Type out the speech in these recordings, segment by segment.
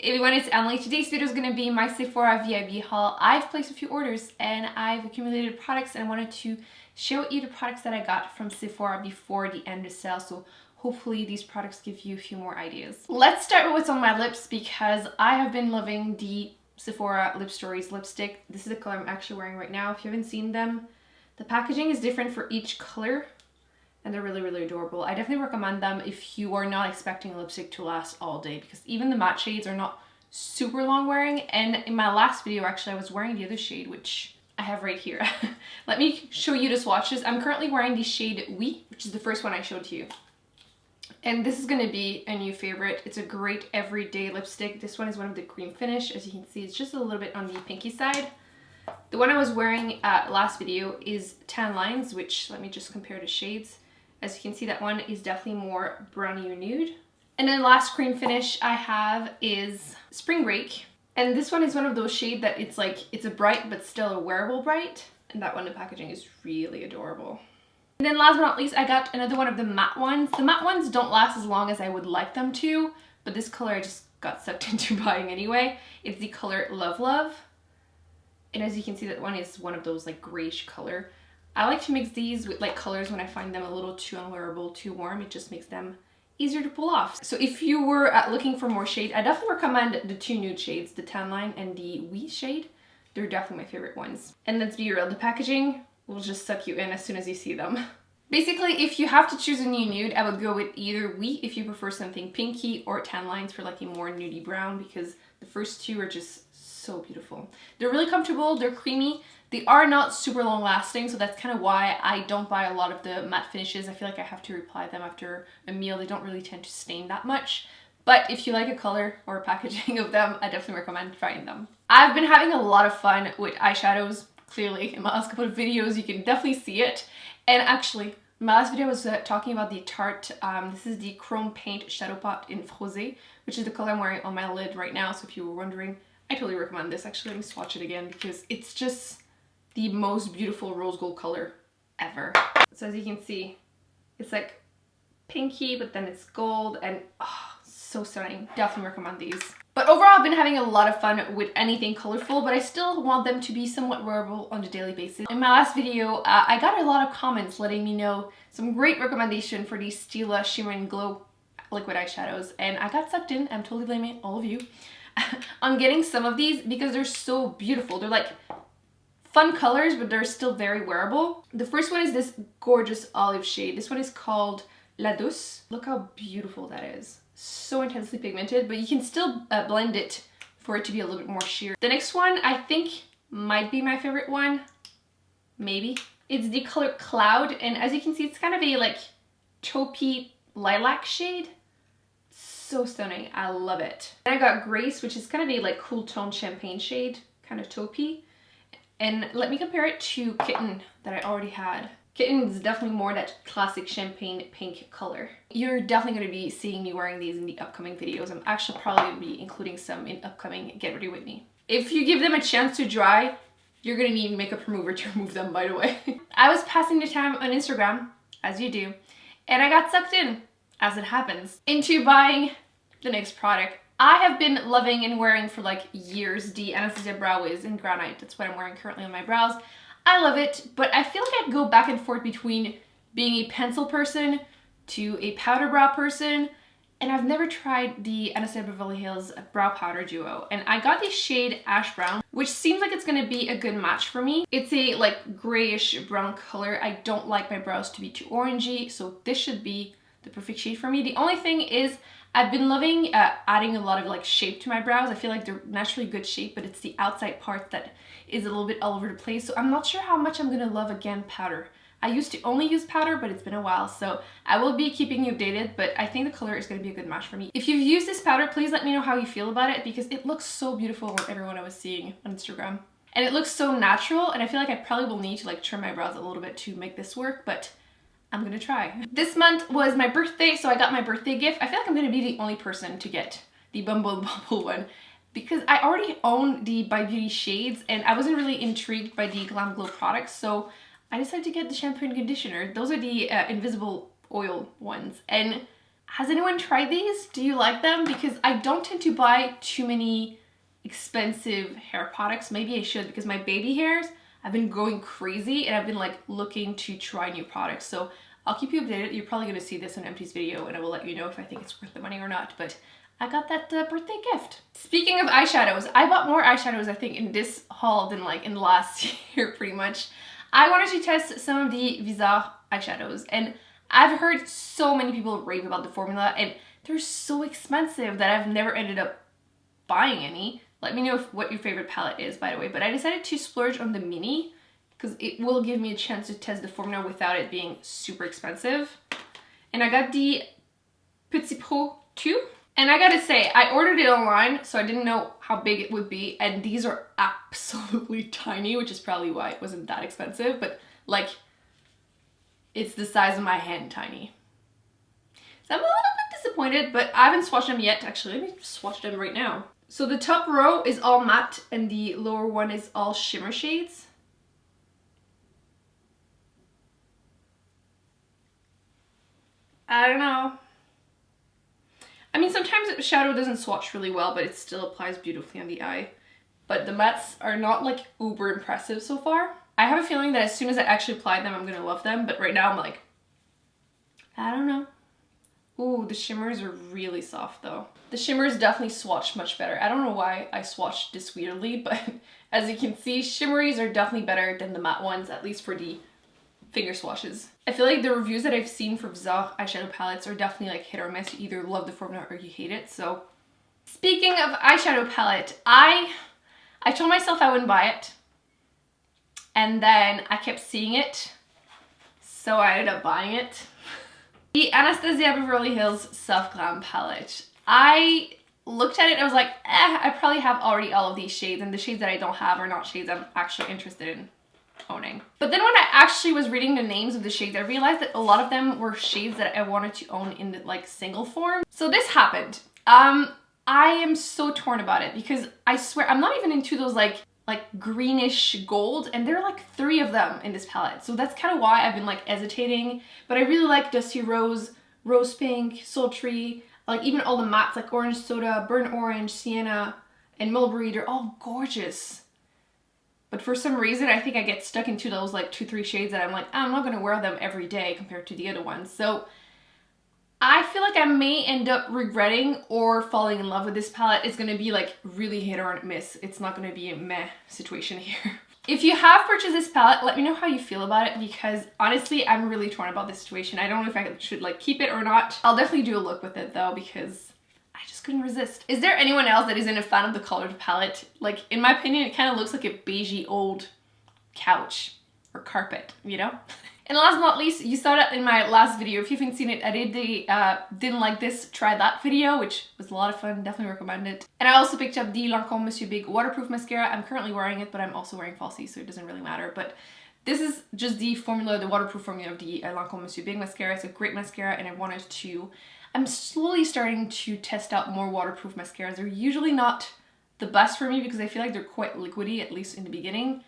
Everyone, it's Emily. Today's video is going to be my Sephora VIB haul. I've placed a few orders and I've accumulated products, and I wanted to show you the products that I got from Sephora before the end of the sale, so hopefully these products give you a few more ideas. Let's start with what's on my lips because I have been loving the Sephora Lipstories lipstick. This is the color I'm actually wearing right now. If you haven't seen them, the packaging is different for each color and they're really, really adorable. I definitely recommend them if you are not expecting a lipstick to last all day, because even the matte shades are not super long wearing. And in my last video, actually, I was wearing the other shade, which I have right here. Let me show you the swatches. I'm currently wearing the shade Oui, which is the first one I showed to you. And this is going to be a new favorite. It's a great everyday lipstick. This one is one of the cream finish. As you can see, it's just a little bit on the pinky side. The one I was wearing last video is Tan Lines, which, let me just compare the shades. As you can see, that one is definitely more brownie or nude. And then last cream finish I have is Spring Break. And this one is one of those shades that it's like, it's a bright but still a wearable bright. And that one, the packaging is really adorable. And then last but not least, I got another one of the matte ones. The matte ones don't last as long as I would like them to, but this color I just got sucked into buying anyway. It's the color Love Love. And as you can see, that one is one of those like grayish color. I like to mix these with like colors when I find them a little too unwearable, too warm. It just makes them easier to pull off. So if you were looking for more shade, I definitely recommend the two nude shades, the Tan Line and the Oui shade. They're definitely my favorite ones. And let's be real, the packaging will just suck you in as soon as you see them. Basically, if you have to choose a new nude, I would go with either Oui if you prefer something pinky, or Tan Lines for like a more nudie brown, because the first two are just so beautiful. They're really comfortable, they're creamy. They are not super long lasting, so that's kind of why I don't buy a lot of the matte finishes. I feel like I have to reapply them after a meal. They don't really tend to stain that much. But if you like a color or a packaging of them, I definitely recommend trying them. I've been having a lot of fun with eyeshadows. Clearly, in my last couple of videos, you can definitely see it. And actually, my last video was talking about the Tarte. This is the Chrome Paint Shadow Pot in Frosé, which is the color I'm wearing on my lid right now. So if you were wondering, I totally recommend this. Actually, let me swatch it again because it's just the most beautiful rose gold color ever. So as you can see, it's like pinky, but then it's gold, and oh, so stunning. Definitely recommend these. But overall, I've been having a lot of fun with anything colorful, but I still want them to be somewhat wearable on a daily basis. In my last video, I got a lot of comments letting me know some great recommendation for these Stila Shimmer and Glow liquid eyeshadows, and I got sucked in. I'm totally blaming all of you on getting some of these because they're so beautiful. They're like fun colors, but they're still very wearable. The first one is this gorgeous olive shade. This one is called La Douce. Look how beautiful that is. So intensely pigmented, but you can still blend it for it to be a little bit more sheer. The next one I think might be my favorite one. Maybe. It's the color Cloud, and as you can see, it's kind of a like taupey lilac shade. So stunning. I love it. And I got Grace, which is kind of a like cool tone champagne shade, kind of taupey. And let me compare it to Kitten that I already had. Kitten is definitely more that classic champagne pink color. You're definitely going to be seeing me wearing these in the upcoming videos. I'm actually probably going to be including some in upcoming Get Ready With Me. If you give them a chance to dry, you're going to need makeup remover to remove them, by the way. I was passing the time on Instagram, as you do, and I got sucked in, as it happens, into buying the next product. I have been loving and wearing for like years the Anastasia Brow Wiz in Granite. That's what I'm wearing currently on my brows. I love it, but I feel like I go back and forth between being a pencil person to a powder brow person, and I've never tried the Anastasia Beverly Hills Brow Powder Duo. And I got the shade Ash Brown, which seems like it's gonna be a good match for me. It's a like grayish brown color. I don't like my brows to be too orangey, so this should be the perfect shade for me. The only thing is, I've been loving adding a lot of like shape to my brows. I feel like they're naturally good shape, but it's the outside part that is a little bit all over the place. So I'm not sure how much I'm gonna love again powder. I used to only use powder, but it's been a while, so I will be keeping you updated, but I think the color is gonna be a good match for me. If you've used this powder, please let me know how you feel about it, because it looks so beautiful on everyone I was seeing on Instagram. And it looks so natural, and I feel like I probably will need to like trim my brows a little bit to make this work, but I'm gonna try. This month was my birthday, so I got my birthday gift. I feel like I'm gonna be the only person to get the Bumble Bumble one, because I already own the By Beauty shades, and I wasn't really intrigued by the Glam Glow products, so I decided to get the shampoo and conditioner. Those are the invisible oil ones, and Has anyone tried these? Do you like them? Because I don't tend to buy too many expensive hair products. Maybe I should, because my baby hairs have been going crazy and I've been like looking to try new products. So I'll keep you updated. You're probably gonna see this on Empty's video and I will let you know if I think it's worth the money or not, but I got that birthday gift. Speaking of eyeshadows, I bought more eyeshadows I think in this haul than like in the last year pretty much. I wanted to test some of the Viseart eyeshadows and I've heard so many people rave about the formula and they're so expensive that I've never ended up buying any. Let me know what your favorite palette is, by the way, but I decided to splurge on the mini because it will give me a chance to test the formula without it being super expensive. And I got the Petit 2. And I gotta say, I ordered it online, so I didn't know how big it would be. And these are absolutely tiny, which is probably why it wasn't that expensive. But like, it's the size of my hand tiny. So I'm a little bit disappointed, but I haven't swatched them yet. Actually, let me swatch them right now. So the top row is all matte and the lower one is all shimmer shades. I don't know. I mean, sometimes shadow doesn't swatch really well, but it still applies beautifully on the eye. But the mattes are not like uber impressive so far. I have a feeling that as soon as I actually apply them, I'm gonna love them. But right now I'm like, I don't know. Ooh, the shimmers are really soft though. The shimmers definitely swatch much better. I don't know why I swatched this weirdly, but as you can see, shimmeries are definitely better than the matte ones, at least for the finger swatches. I feel like the reviews that I've seen for Viseart eyeshadow palettes are definitely like hit or miss. You either love the formula or you hate it. So speaking of eyeshadow palette, I told myself I wouldn't buy it. And then I kept seeing it. So I ended up buying it. The Anastasia Beverly Hills Soft Glam palette. I looked at it and I was like, I probably have already all of these shades, and the shades that I don't have are not shades I'm actually interested in owning. But then when I actually was reading the names of the shades, I realized that a lot of them were shades that I wanted to own in the, like single form. So this happened. I am so torn about it because I swear I'm not even into those like greenish gold, and there are like 3 of them in this palette. So that's kind of why I've been like hesitating. But I really like Dusty Rose, Rose Pink, Sultry, like even all the mattes like Orange Soda, Burnt Orange, Sienna, and Mulberry. They're all gorgeous. But for some reason, I think I get stuck into those like 2-3 shades that I'm like, I'm not gonna wear them every day compared to the other ones. So I feel like I may end up regretting or falling in love with this palette. It's gonna be like really hit or miss. It's not gonna be a meh situation here. If you have purchased this palette, let me know how you feel about it, because honestly, I'm really torn about this situation. I don't know if I should like keep it or not. I'll definitely do a look with it though, because I just couldn't resist. Is there anyone else that isn't a fan of the colored palette? Like, in my opinion, it kind of looks like a beigey old couch or carpet, you know? And last but not least, you saw that in my last video. If you haven't seen it, I did the didn't like this, try that video, which was a lot of fun, definitely recommend it. And I also picked up the Lancome Monsieur Big waterproof mascara. I'm currently wearing it, but I'm also wearing falsies, so it doesn't really matter. But this is just the formula, the waterproof formula of the Lancome Monsieur Big mascara. It's a great mascara, and I wanted to... I'm slowly starting to test out more waterproof mascaras. They're usually not the best for me because I feel like they're quite liquidy, at least in the beginning.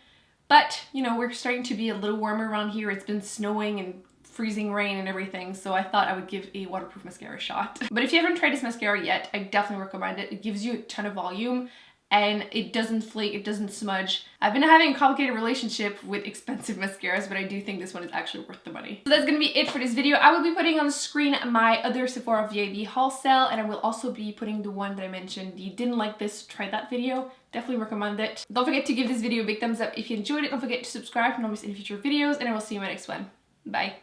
But, you know, we're starting to be a little warmer around here. It's been snowing and freezing rain and everything, so I thought I would give a waterproof mascara a shot. But if you haven't tried this mascara yet, I definitely recommend it. It gives you a ton of volume and it doesn't flake, it doesn't smudge. I've been having a complicated relationship with expensive mascaras, but I do think this one is actually worth the money. So that's gonna be it for this video. I will be putting on the screen my other Sephora VIB haul sale, and I will also be putting the one that I mentioned, the didn't like this, try that video. Definitely recommend it. Don't forget to give this video a big thumbs up if you enjoyed it. Don't forget to subscribe to not miss any future videos, and I will see you in my next one. Bye.